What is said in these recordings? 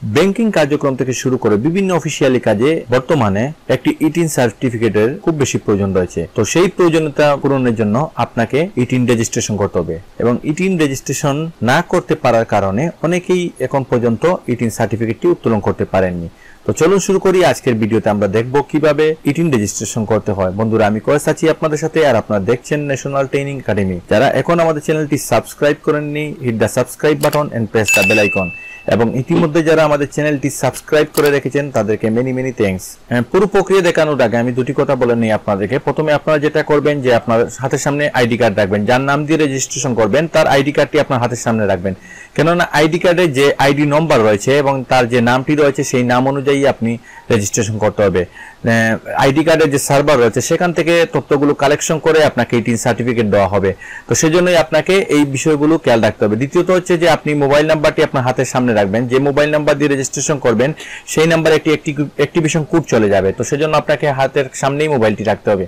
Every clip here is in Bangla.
ব্যাংকিং কার্যক্রম থেকে শুরু করে বিভিন্ন অফিসিয়ালি কাজে বর্তমানে একটি ইটিন সার্টিফিকেটের খুব বেশি প্রয়োজন রয়েছে। তো সেই প্রয়োজনীয়তা পূরণের জন্য আপনাকে ইটিন রেজিস্ট্রেশন করতে হবে এবং ইটিন রেজিস্ট্রেশন না করতে পারার কারণে অনেকেই এখন পর্যন্ত ইটিন সার্টিফিকেটটি উত্তোলন করতে পারেননি। তো চলুন শুরু করি। আজকের ভিডিওতে আমরা দেখব কিভাবে ইটিন রেজিস্ট্রেশন করতে হয়। বন্ধুরা, আমি কয়েস আছি আপনাদের সাথে, আর আপনারা দেখছেন ন্যাশনাল ট্রেনিং একাডেমি। যারা এখন আমাদের চ্যানেলটি সাবস্ক্রাইব করেননি, hit the subscribe button and press the bell icon. এবং ইতিমধ্যে যারা আমাদের চ্যানেলটি সাবস্ক্রাইব করে রেখেছেন তাদেরকে মেনি মেনি থ্যাঙ্কস। পুরো প্রক্রিয়া দেখানোর আগে আমি দুটি কথা বলে নিই আপনাদেরকে। প্রথমে আপনারা যেটা করবেন যে আপনার হাতের সামনে আইডি কার্ড রাখবেন। যার নাম দিয়ে রেজিস্ট্রেশন করবেন তার আইডি কার্ডটি আপনার হাতের সামনে রাখবেন, কেননা আইডি কার্ডে যে আইডি নম্বর রয়েছে এবং তার যে নামটি রয়েছে সেই নাম অনুযায়ী আপনি রেজিস্ট্রেশন করতে হবে। আইডি কার্ডের যে সার্ভার রয়েছে সেখান থেকে তথ্যগুলো কালেকশন করে আপনাকে ইটিন সার্টিফিকেট দেওয়া হবে। তো সেজন্যই আপনাকে এই বিষয়গুলো খেয়াল রাখতে হবে। দ্বিতীয়ত হচ্ছে যে আপনি মোবাইল নাম্বারটি আপনার হাতের সামনে রাখবেন। যে মোবাইল নাম্বার দিয়ে রেজিস্ট্রেশন করবেন সেই নাম্বারে একটি অ্যাক্টিভেশন কোড চলে যাবে। তো সেজন্য আপনাকে হাতের সামনেই মোবাইলটি রাখতে হবে।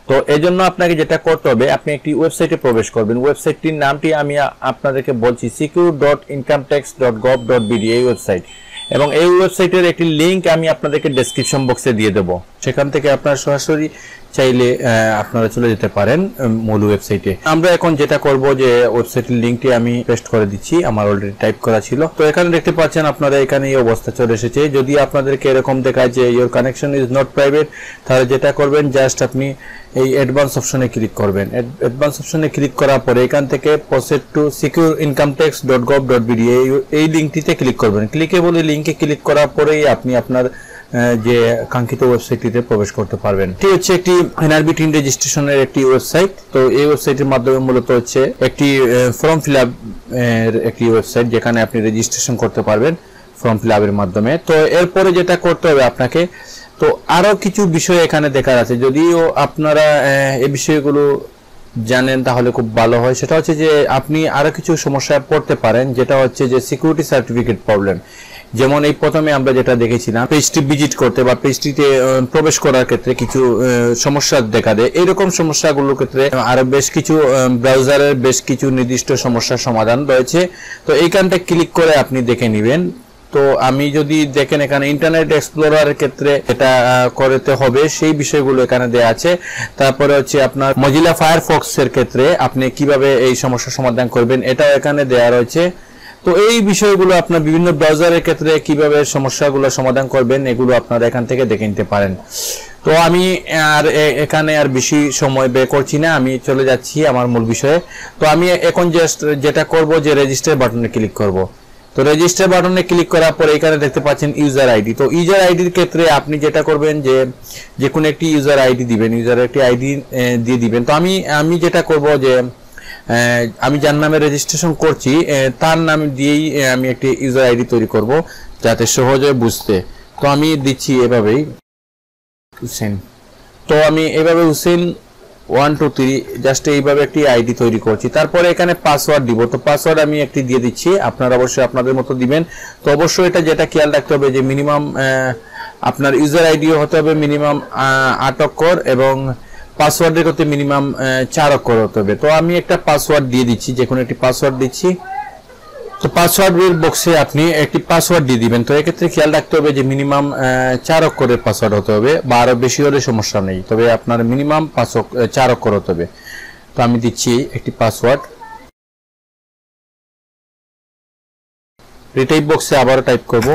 তো এজন্য আপনাকে যেটা করতে হবে, আপনি একটি ওয়েবসাইটে প্রবেশ করবেন। ওয়েবসাইটটির নামটি আমি আপনাদেরকে বলছি, secure.incometax.gov.bd এই ওয়েবসাইট, এবং এই ওয়েবসাইটের একটি লিংক আমি আপনাদেরকে ডেসক্রিপশন বক্সে দিয়ে দেব। সেখান থেকে আপনারা সরাসরি চাইলে আপনারা চলে যেতে পারেন মূল ওয়েবসাইটে। আমরা এখন যেটা করব যে ওয়েবসাইটের লিংকটি আমি পেস্ট করে দিচ্ছি, আমার অলরেডি টাইপ করা ছিল। তো এখানে দেখতে পাচ্ছেন আপনারা এখানে এই অবস্থা চলে এসেছে। যদি আপনাদেরকে এরকম দেখায় যে your connection is not private, তাহলে যেটা করবেন জাস্ট আপনি এই অ্যাডভান্স অপশনে ক্লিক করবেন। অ্যাডভান্স অপশনে ক্লিক করার পরে এখান থেকে প্রসেড টু secure.incometax.gov.bd এই লিংকটিতে ক্লিক করবেন। ক্লিকেবল লিংকে ক্লিক করার পরেই আপনি আপনার যে কাঙ্ক্ষিত ওয়েবসাইটটিতে প্রবেশ করতে পারবেন। এটি হচ্ছে একটি এনআরবি ইটিন রেজিস্ট্রেশনের একটি ওয়েবসাইট। তো এই ওয়েবসাইটের মাধ্যমে মূলত হচ্ছে একটি ফর্ম ফিল আপ এর একটি ওয়েবসাইট, যেখানে আপনি রেজিস্ট্রেশন করতে পারবেন ফর্ম ফিল আপের মাধ্যমে। তো এরপরে যেটা করতে হবে আপনাকে, তো আরো কিছু বিষয় এখানে দেখার আছে। যদিও আপনারা এই বিষয়গুলো জানেন তাহলে খুব ভালো হয়। সেটা হচ্ছে যে আপনি আরো কিছু সমস্যায় পড়তে পারেন, যেটা হচ্ছে যে সিকিউরিটি সার্টিফিকেট প্রবলেম। যেমন এই প্রথমে আমরা যেটা দেখেছিলাম, পেজটি ভিজিট করতে বা পেজটিতে প্রবেশ করার ক্ষেত্রে কিছু সমস্যা দেখা দেয়। এইরকম সমস্যাগুলোর ক্ষেত্রে আরো বেশ কিছু ব্রাউজারের বেশ কিছু নির্দিষ্ট সমস্যার সমাধান রয়েছে। তো এইখানটা ক্লিক করে আপনি দেখে নেবেন। তো আমি যদি দেখেন এখানে ইন্টারনেট এক্সপ্লোরারের ক্ষেত্রে এটা করতে হবে, সেই বিষয়গুলো এখানে দেয়া আছে। তারপরে হচ্ছে আপনার মজিলা ফায়ারফক্স এর ক্ষেত্রে আপনি কিভাবে এই সমস্যার সমাধান করবেন এটাও এখানে দেয়া রয়েছে। তো এই বিষয়গুলো আপনার বিভিন্ন ব্রাউজারের ক্ষেত্রে কিভাবে সমস্যাগুলো সমাধান করবেন এগুলো আপনারা এখান থেকে দেখে নিতে পারেন। তো আমি আর এখানে আর বেশি সময় ব্যয় করছি না, আমি চলে যাচ্ছি আমার মূল বিষয়ে। তো আমি এখন জাস্ট যেটা করব যে রেজিস্টার বাটনে ক্লিক করব। তো রেজিস্টার বাটনে ক্লিক করার পরে এখানে দেখতে পাচ্ছেন ইউজার আইডি। তো ইউজার আইডির ক্ষেত্রে আপনি যেটা করবেন যে কোনো একটি ইউজার আইডি দিবেন, ইউজারের একটি আইডি দিয়ে দিবেন। তো আমি যেটা করব যে আমি যার নামে রেজিস্ট্রেশন করছি তার নাম দিয়েই আমি একটি ইউজার আইডি তৈরি করব, যাতে সহজে বুঝতে। তো আমি দিচ্ছি এভাবেই হুসেন। তো আমি এভাবে হুসেন 1 2 3 জাস্ট এইভাবে একটি আইডি তৈরি করছি। তারপরে এখানে পাসওয়ার্ড দিব। তো পাসওয়ার্ড আমি একটি দিয়ে দিচ্ছি, আপনারা অবশ্যই আপনাদের মতো দিবেন। তো অবশ্যই এটা যেটা খেয়াল রাখতে হবে যে মিনিমাম আপনার ইউজার আইডিও হতে হবে মিনিমাম 8 অক্ষর এবং পাসওয়ার্ডের করতে মিনিমাম 4 অক্ষর হতে হবে। তো আমি একটা পাসওয়ার্ড দিয়ে দিচ্ছি, যে কোনো একটি পাসওয়ার্ড দিচ্ছি। তো পাসওয়ার্ডের বক্সে আপনি একটি পাসওয়ার্ড দিয়ে দিবেন। তো এক্ষেত্রে খেয়াল রাখতে হবে যে মিনিমাম 4 অক্ষরের পাসওয়ার্ড হতে হবে, বা আরো বেশি হলে সমস্যা নেই, তবে আপনার মিনিমাম 4 অক্ষর হতে হবে। তো আমি দিচ্ছি একটি পাসওয়ার্ড। রিটাইপ বক্সে আবার টাইপ করব।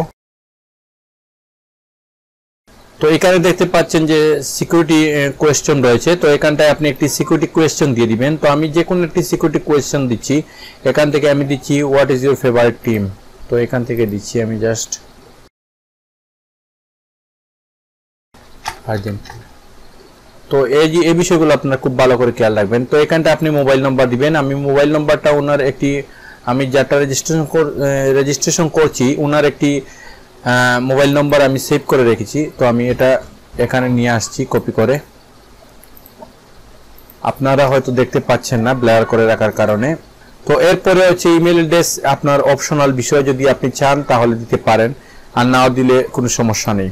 তো এখানে দেখতে পাচ্ছেন যে সিকিউরিটি কোয়েশ্চন রয়েছে। তো এখানটায় আপনি একটি সিকিউরিটি কোয়েশ্চন দিয়ে দিবেন। তো আমি যে কোনো একটি সিকিউরিটি কোয়েশ্চন দিচ্ছি। এখান থেকে আমি দিচ্ছি what is your favourite team. তো এখান থেকে দিচ্ছি আমি জাস্ট আর্জেন্টিনা। তো এই বিষয়গুলো আপনারা খুব ভালো করে খেয়াল রাখবেন। তো এখানটা আপনি মোবাইল নাম্বার দিবেন। আমি মোবাইল নাম্বারটা ওনার একটি, আমি যেটা রেজিস্ট্রেশন করছি ওনার একটি মোবাইল নাম্বার আমি সেভ করে রেখেছি। তো আমি এটা এখানে নিয়ে আসছি কপি করে। আপনারা হয়তো দেখতে পাচ্ছেন না ব্লার করে রাখার কারণে। তো এরপরে হচ্ছে ইমেল অ্যাড্রেস আপনার অপশনাল বিষয়, যদি আপনি চান তাহলে দিতে পারেন, আর নাও দিলে কোনো সমস্যা নেই।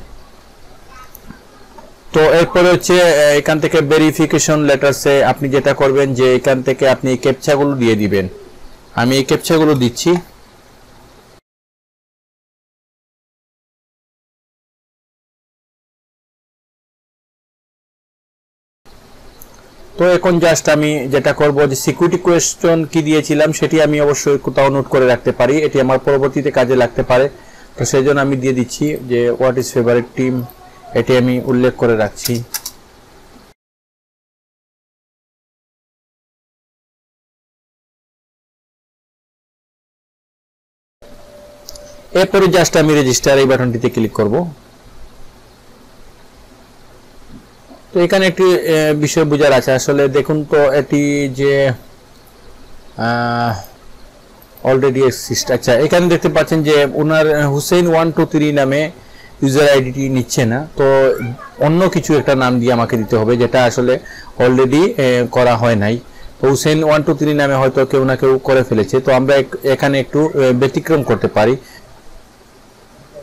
তো এরপরে হচ্ছে এখান থেকে ভেরিফিকেশন লেটারসে আপনি যেটা করবেন যে এখান থেকে আপনি এই ক্যাপচাগুলো দিয়ে দিবেন। আমি এই ক্যাপচাগুলো দিচ্ছি। তো এখন জাস্ট আমি যেটা করব যে সিকিউরিটি কোয়েশ্চন কি দিয়েছিলাম সেটি আমি অবশ্যই কোথাও নোট করে রাখতে পারি, এটি আমার পরবর্তীতে কাজে লাগতে পারে। তো সেই জন্য আমি দিয়ে দিচ্ছি যে হোয়াট ইজ ফেভারিট টিম, এটি আমি উল্লেখ করে রাখছি। এরপরে জাস্ট আমি রেজিস্টার এই বাটনটিতে ক্লিক করব। তো এখানে একটি বিষয় বোঝার আছে, আসলে দেখুন তো এটি যে অলরেডি এক্সিস্ট। আচ্ছা, এখানে দেখতে পাচ্ছেন যে ওনার হুসেইন 123 নামে ইউজার আইডিটি নিচ্ছে না, তো অন্য কিছু একটা নাম দিয়ে আমাকে দিতে হবে যেটা আসলে অলরেডি করা হয় নাই। তো হুসেইন 123 নামে হয়তো কেউ না কেউ করে ফেলেছে, তো আমরা এখানে একটু ব্যতিক্রম করতে পারি।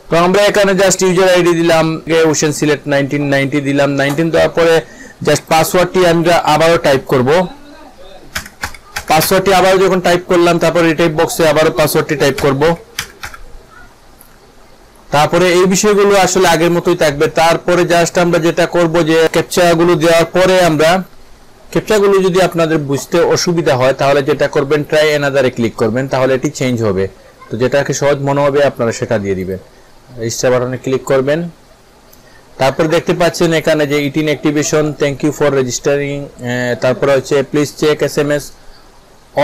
তো আমরা এখানে জাস্ট ইউজার আইডি দিলাম, হুসেইন সিলেক্ট 1990 দিলাম, 19 দেওয়ার পরে জাস্ট পাসওয়ার্ডটি আমরা আবারও টাইপ করব। পাসওয়ার্ডটি আবারও যখন টাইপ করলাম তারপর রিটাইপ বক্সে আবারও পাসওয়ার্ডটি টাইপ করব। তারপরে এই বিষয়গুলো আসলে আগের মতোই থাকবে। তারপরে জাস্ট আমরা যেটা করব যে ক্যাপচাগুলো দেওয়ার পরে আমরা ক্যাপচাগুলো যদি আপনাদের বুঝতে অসুবিধা হয় তাহলে যেটা করবেন ট্রাই অ্যানাদারে ক্লিক করবেন, তাহলে এটি চেঞ্জ হবে। তো যেটাকে সহজ মনে হবে আপনারা সেটা দিয়ে দিবেন। রেজিস্টার বাটনে ক্লিক করবেন। তারপর দেখতে পাচ্ছেন এখানে যে ETIN activation, thank you for registering, তারপর হচ্ছে please check SMS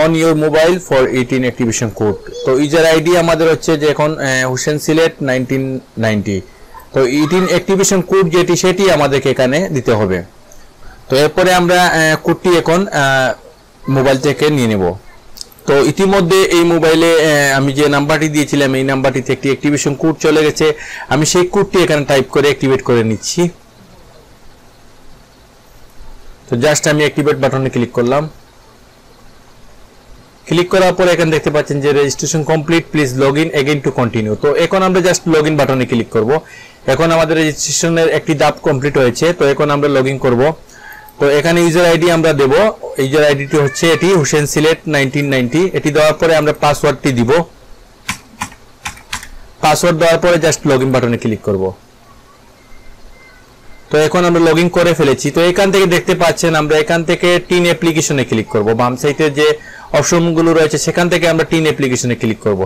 on your mobile for 18 activation code. তো ইউজার আইডি আমাদের হচ্ছে যে এখন হুসেইন সিলেট 1990। তো 18 অ্যাক্টিভেশন কোড যেটি সেটি আমাদেরকে এখানে দিতে হবে। তো এরপরে আমরা কোডটি এখন মোবাইল থেকে নিয়ে নেব। তো ইতিমধ্যে এই মোবাইলে আমি যে নাম্বারটি দিয়েছিলাম এই নাম্বারটিতে একটি অ্যাক্টিভেশন কোড চলে গেছে, আমি সেই কোডটি এখানে টাইপ করে অ্যাক্টিভেট করে নিচ্ছি। তো জাস্ট আমি অ্যাক্টিভেট বাটনে ক্লিক করলাম। ক্লিক করার পর এখানে দেখতে পাচ্ছেন যে registration complete, please log in again to continue. তো এখন আমরা জাস্ট লগ ইন বাটনে ক্লিক করব। এখন আমাদের রেজিস্ট্রেশনের একটি ধাপ কমপ্লিট হয়েছে, তো এখন আমরা লগ ইন করব। তো এখানে ইউজার আইডি আমরা দেব, ইউজার আইডিটি হচ্ছে এটি হুসেইন সিলেট 1990। এটি দেওয়ার পরে আমরা পাসওয়ার্ডটি দিব। পাসওয়ার্ড দেওয়ার পরে জাস্ট লগ ইন বাটনে ক্লিক করব। তো এখন আমরা লগ ইন করে ফেলেছি। তো এখান থেকে দেখতে পাচ্ছেন আমরা এখান থেকে টিন অ্যাপ্লিকেশনে ক্লিক করব। বাম সাইডে যে অপশনগুলো রয়েছে সেখান থেকে আমরা টিন অ্যাপ্লিকেশনে ক্লিক করব।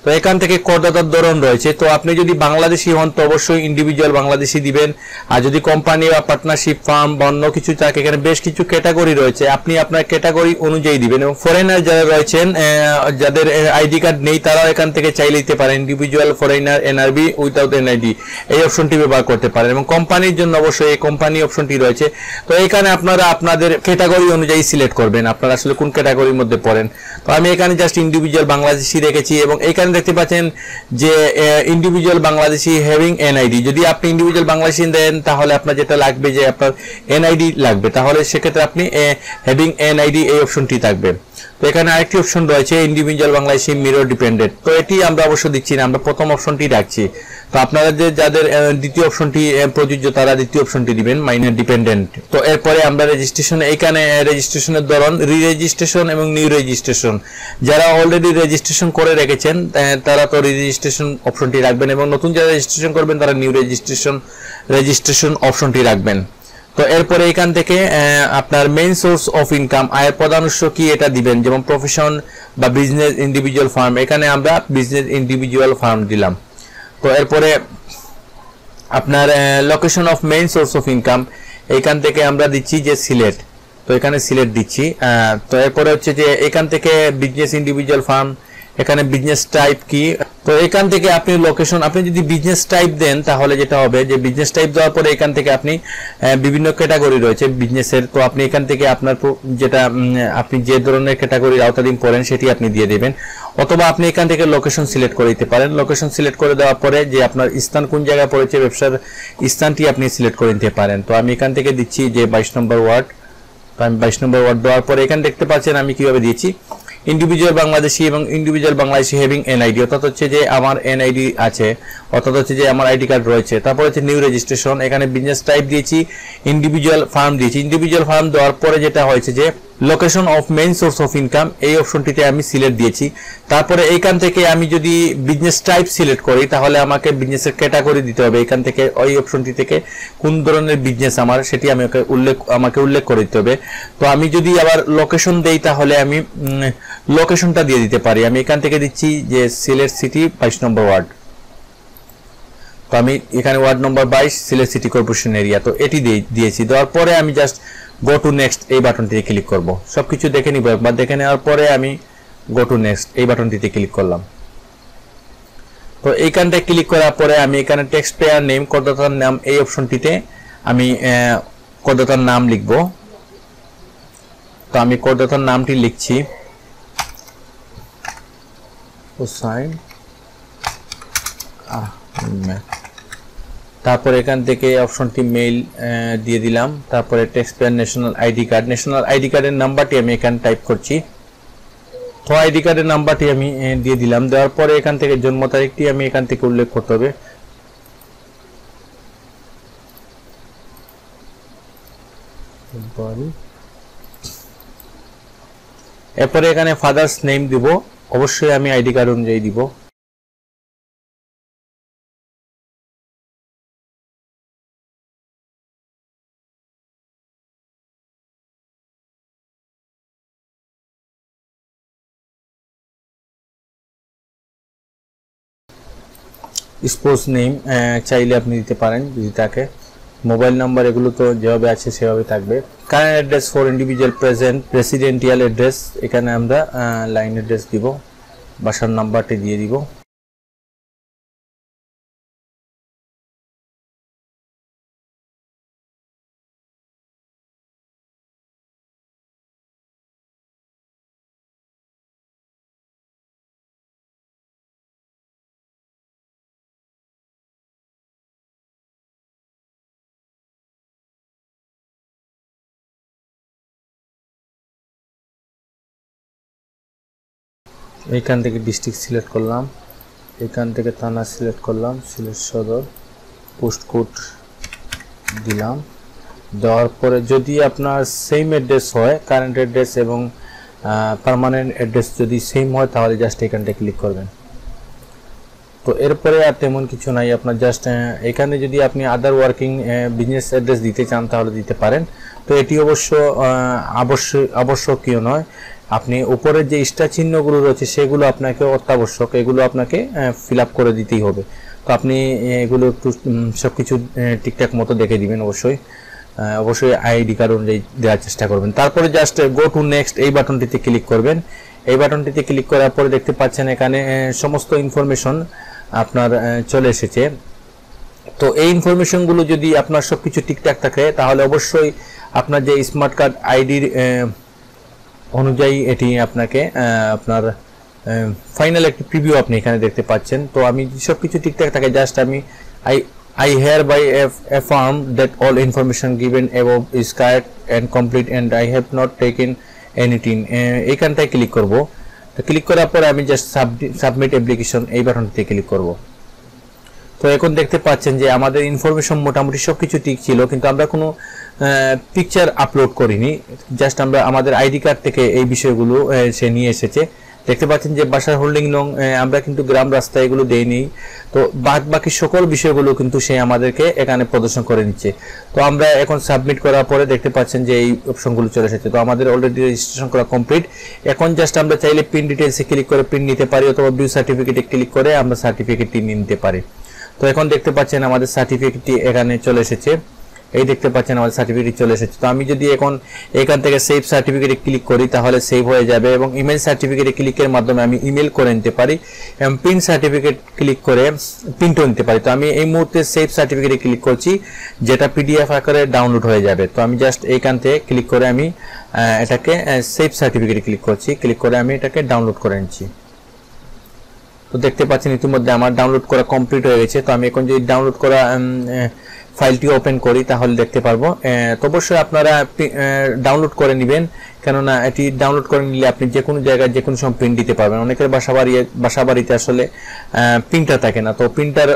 তো এখান থেকে করদাতার ধরন রয়েছে, তো আপনি যদি বাংলাদেশি হন তো অবশ্যই ইন্ডিভিজুয়াল বাংলাদেশি দিবেন, আর যদি কোম্পানি বা পার্টনারশিপ ফার্ম বা অন্য কিছু থাকে এখানে বেশ কিছু ক্যাটাগরি রয়েছে, আপনি আপনার ক্যাটাগরি অনুযায়ী দিবেন। এবং ফরেনার যারা রয়েছেন যাদের আইডি কার্ড নেই তারাও এখান থেকে চাইলে দিতে পারেন individual foreigner NRB without NID, এই অপশনটি ব্যবহার করতে পারেন। এবং কোম্পানির জন্য অবশ্যই এই কোম্পানি অপশনটি রয়েছে। তো এখানে আপনারা আপনাদের ক্যাটাগরি অনুযায়ী সিলেক্ট করবেন আপনারা আসলে কোন ক্যাটাগরির মধ্যে পড়েন। তো আমি এখানে জাস্ট ইন্ডিভিজুয়াল বাংলাদেশি রেখেছি এবং এখানে দেখতে পাচ্ছেন যে ইন্ডিভিজুয়াল বাংলাদেশি হ্যাভিং এনআইডি। যদি আপনি ইন্ডিভিজুয়াল বাংলাদেশি দেন তাহলে আপনার যেটা লাগবে যে আপনার এনআইডি লাগবে, তাহলে সেক্ষেত্রে আপনি হ্যাভিং এনআইডি এই অপশনটি থাকবে। তো এখানে আরেকটি অপশন রয়েছে ইন্ডিভিজুয়াল বাংলাদেশি মিরর ডিপেন্ডেন্ট, তো এটি আমরা অবশ্য দিচ্ছি না, আমরা প্রথম অপশনটি রাখছি। তো আপনারা যাদের দ্বিতীয় অপশনটি প্রযোজ্য তারা দ্বিতীয় অপশনটি দিবেন মাইনর ডিপেন্ডেন্ট। তো এরপরে আমরা রেজিস্ট্রেশন, এখানে রেজিস্ট্রেশনের ধরন রি রেজিস্ট্রেশন এবং নিউ রেজিস্ট্রেশন। যারা অলরেডি রেজিস্ট্রেশন করে রেখেছেন তারা তো রেজিস্ট্রেশন অপশনটি রাখবেন এবং নতুন যারা রেজিস্ট্রেশন করবেন তারা নিউ রেজিস্ট্রেশন অপশনটি রাখবেন। তো এরপরে এখান থেকে আপনার মেইন সোর্স অফ ইনকাম, আয়ের প্রধান উৎস কি এটা দিবেন, যেমন প্রফেশন বা বিজনেস ইন্ডিভিজুয়াল ফার্ম, এখানে আমরা বিজনেস ইন্ডিভিজুয়াল ফার্ম দিলাম। তো এরপরে আপনার location of main source of income, এখান থেকে আমরা দিচ্ছি যে সিলেট, তো এখানে সিলেট দিচ্ছি। তো এরপরে হচ্ছে যে এখান থেকে বিজনেস ইন্ডিভিজুয়াল ফার্ম, এখানে বিজনেস টাইপ কি, তো এখান থেকে আপনি লোকেশন, আপনি যদি বিজনেস টাইপ দেন তাহলে যেটা হবে যে বিজনেস টাইপ দেওয়ার পরে এখান থেকে আপনি বিভিন্ন ক্যাটাগরি রয়েছে বিজনেসের, তো আপনি এখান থেকে আপনার যেটা আপনি যে ধরনের ক্যাটাগরির আওতাধীন পড়েন সেটি আপনি দিয়ে দেবেন, অথবা আপনি এখান থেকে লোকেশন সিলেক্ট করে দিতে পারেন। লোকেশন সিলেক্ট করে দেওয়ার পরে যে আপনার স্থান কোন জায়গায় পড়েছে ব্যবসার স্থানটি আপনি সিলেক্ট করে নিতে পারেন। তো আমি এখান থেকে দিচ্ছি যে 22 নম্বর ওয়ার্ড, তো আমি 22 নম্বর ওয়ার্ড দেওয়ার পরে এখানে দেখতে পাচ্ছেন আমি কিভাবে দিয়েছি ইন্ডিভিজুয়াল বাংলাদেশি এবং ইন্ডিভিজুয়াল বাংলাদেশি হ্যাভিং এনআইডি, অর্থাৎ হচ্ছে যে আমার এনআইডি আছে, অর্থাৎ হচ্ছে যে আমার আইডি কার্ড রয়েছে। তারপর হচ্ছে নিউ রেজিস্ট্রেশন, এখানে বিজনেস টাইপ দিয়েছি, ইন্ডিভিজুয়াল ফার্ম দিয়েছি। ইন্ডিভিজুয়াল ফার্ম দেওয়ার পরে যেটা হয়েছে যে location of main source of income এই অপশনটিতে আমি সিলেক্ট দিয়েছি। তারপরে এইখান থেকে আমি যদি বিজনেস টাইপ সিলেক্ট করি তাহলে আমাকে বিজনেসের ক্যাটাগরি দিতে হবে। এখান থেকে ওই অপশনটি থেকে কোন ধরনের বিজনেস আমার সেটি আমাকে উল্লেখ করে দিতে হবে। তো আমি যদি আবার লোকেশন দেই তাহলে আমি লোকেশনটা দিয়ে দিতে পারি। আমি এখান থেকে দিচ্ছি যে সিলেট সিটি 22 নম্বর ওয়ার্ড। তো আমি এখানে ward number 22 Sylhet city corporation area, তো এটি দিয়েছি। দেওয়ার পরে আমি জাস্ট গো টু নেক্সট এই বাটনটিতে ক্লিক করব। সবকিছু দেখে নিব একবার, দেখে নেওয়ার পরে আমি গো টু নেক্সট এই বাটনটিতে ক্লিক করলাম। তো এইখানটায় ক্লিক করার পরে আমি এখানে টেক্সট পেয়ার নেম করদাতার নাম এই অপশনটিতে আমি করদাতার নাম লিখব। তো আমি করদাতার নামটি লিখছি হুসাইন আহমেদ। তারপর এখান থেকে অপশনটি মেইল দিয়ে দিলাম। তারপরে text pair national ID card, national ID কার্ডের নাম্বারটি আমি এখানে টাইপ করছি। তো আইডি কার্ডের নাম্বারটি আমি দিয়ে দিলাম। দেওয়ার পরে এখান থেকে জন্ম তারিখটি আমি এখান থেকে উল্লেখ করতে হবে। এরপরে এখানে ফাদার্স নেম দিব, অবশ্যই আমি আইডি কার্ড অনুযায়ী দিব। স্পোজ নেম চাইলে আপনি দিতে পারেন যদি থাকে। মোবাইল নাম্বার এগুলো তো যেভাবে আছে সেভাবে থাকবে। Current address for individual present residential address, এখানে আমরা লাইন অ্যাড্রেস দিব, বাসার নাম্বারটি দিয়ে দিব। এইখান থেকে ডিস্ট্রিক্ট সিলেক্ট করলাম, এখান থেকে থানা সিলেক্ট করলাম, সিলেট সদর, পোস্ট কোড দিলাম। দেওয়ার পরে যদি আপনার সেম অ্যাড্রেস হয়, কারেন্ট অ্যাড্রেস এবং পার্মানেন্ট অ্যাড্রেস যদি সেম হয় তাহলে জাস্ট এখানটা ক্লিক করবেন। তো এরপরে আর তেমন কিছু নাই, আপনার জাস্ট এখানে যদি আপনি আদার ওয়ার্কিং বিজনেস অ্যাড্রেস দিতে চান তাহলে দিতে পারেন। তো এটি অবশ্য আবশ্যকীয় নয়। আপনি উপরের যে স্টার চিহ্নগুলো রয়েছে সেগুলো আপনাকে অত্যাবশ্যক, এগুলো আপনাকে ফিল আপ করে দিতেই হবে। তো আপনি এগুলো একটু সবকিছু ঠিকঠাক মতো দেখে দিবেন। অবশ্যই আইডি কার্ড অনুযায়ী দেওয়ার চেষ্টা করবেন। তারপরে জাস্ট গো টু নেক্সট এই বাটনটিতে ক্লিক করবেন। এই বাটনটিতে ক্লিক করার পরে দেখতে পাচ্ছেন এখানে সমস্ত ইনফরমেশন আপনার চলে এসেছে। তো এই ইনফরমেশনগুলো যদি আপনার সবকিছু ঠিকঠাক থাকে তাহলে অবশ্যই আপনার যে স্মার্ট কার্ড আইডির অনুযায়ী এটি আপনাকে আপনার ফাইনাল একটি প্রিভিউ আপনি এখানে দেখতে পাচ্ছেন। তো আমি সবকিছু ঠিকঠাক থাকে জাস্ট আমি I hereby affirm that all information given above is correct and complete and I have not taken anything এইখানটায় ক্লিক করব। তো ক্লিক করার পরে আমি জাস্ট সাবমিট অ্যাপ্লিকেশন এই বাটনটিতে ক্লিক করব। তো এখন দেখতে পাচ্ছেন যে আমাদের ইনফরমেশন মোটামুটি সবকিছু ঠিক ছিল, কিন্তু আমরা কোনো পিকচার আপলোড করিনি। জাস্ট আমরা আমাদের আইডি কার্ড থেকে এই বিষয়গুলো সে নিয়ে এসেছে। দেখতে পাচ্ছেন যে বাসার হোল্ডিং নং আমরা কিন্তু গ্রাম রাস্তা এগুলো দেইনি। তো বাকি সকল বিষয়গুলো কিন্তু সে আমাদেরকে এখানে প্রদর্শন করে নিচ্ছে। তো আমরা এখন সাবমিট করার পরে দেখতে পাচ্ছেন যে এই অপশনগুলো চলে এসেছে। তো আমাদের অলরেডি রেজিস্ট্রেশন করা কমপ্লিট। এখন জাস্ট আমরা চাইলে প্রিন্ট ডিটেইলসে ক্লিক করে প্রিন্ট নিতে পারি, অথবা ভিউ সার্টিফিকেটে ক্লিক করে আমরা সার্টিফিকেটটি নিতে পারি। তো এখন দেখতে পাচ্ছেন আমাদের সার্টিফিকেটটি এখানে চলে এসেছে। এই দেখতে পাচ্ছেন আমাদের সার্টিফিকেট চলে এসেছে। তো আমি যদি এখন এখান থেকে সেভ সার্টিফিকেটে ক্লিক করি তাহলে সেভ হয়ে যাবে, এবং ইমেল সার্টিফিকেটে ক্লিকের মাধ্যমে আমি ইমেল করে নিতে পারি এবং প্রিন্ট সার্টিফিকেট ক্লিক করে প্রিন্টও নিতে পারি। তো আমি এই মুহূর্তে সেভ সার্টিফিকেটে ক্লিক করছি, যেটা পিডিএফ আকারে ডাউনলোড হয়ে যাবে। তো আমি জাস্ট এইখান থেকে ক্লিক করে আমি এটাকে সেভ সার্টিফিকেটে ক্লিক করছি, ক্লিক করে আমি এটাকে ডাউনলোড করে নিচ্ছি। তো দেখতে পাচ্ছেন ইতিমধ্যে আমার ডাউনলোড করা কমপ্লিট হয়ে গেছে। তো আমি এখন যদি ডাউনলোড করা ফাইলটি ওপেন করি তাহলে দেখতে পারবো। তো অবশ্যই আপনারা ডাউনলোড করে নেবেন, কেননা এটি ডাউনলোড করে নিলে আপনি যে কোনো জায়গায় যে কোনো সময় প্রিন্ট দিতে পারবেন। অনেকের বাসা বাড়িতে আসলে প্রিন্টার থাকে না। তো প্রিন্টার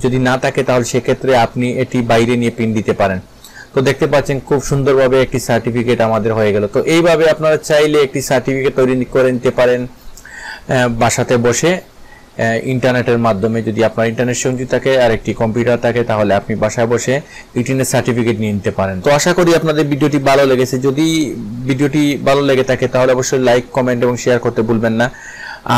যদি না থাকে তাহলে সেক্ষেত্রে আপনি এটি বাইরে নিয়ে প্রিন্ট দিতে পারেন। তো তো দেখতে পাচ্ছেন খুব সুন্দরভাবে একটি সার্টিফিকেট আমাদের হয়ে গেল। তো এইভাবে আপনারা চাইলে একটি সার্টিফিকেট তৈরি করে নিতে পারেন বাসাতে বসে ইন্টারনেটের মাধ্যমে। যদি আপনার ইন্টারনেট সংযোগ থাকে আর একটি কম্পিউটার থাকে তাহলে আপনি বাসায় বসে রিটেনের সার্টিফিকেট নিয়ে নিতে পারেন। তো আশা করি আপনাদের ভিডিওটি ভালো লেগেছে। যদি ভিডিওটি ভালো লেগে থাকে তাহলে অবশ্যই লাইক, কমেন্ট এবং শেয়ার করতে ভুলবেন না।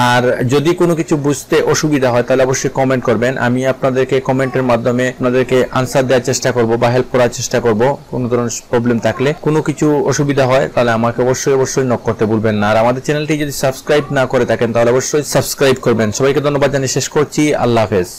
আর যদি কোনো কিছু বুঝতে অসুবিধা হয় তাহলে অবশ্যই কমেন্ট করবেন। আমি আপনাদেরকে কমেন্টের মাধ্যমে আপনাদেরকে আনসার দেওয়ার চেষ্টা করব বা হেল্প করার চেষ্টা করব। কোনো ধরনের প্রবলেম থাকলে, কোনো কিছু অসুবিধা হয় তাহলে আমাকে অবশ্যই নক করতে ভুলবেন না। আর আমাদের চ্যানেলটি যদি সাবস্ক্রাইব না করে থাকেন তাহলে অবশ্যই সাবস্ক্রাইব করবেন। সবাইকে ধন্যবাদ জানিয়ে শেষ করছি। আল্লাহ হাফেজ।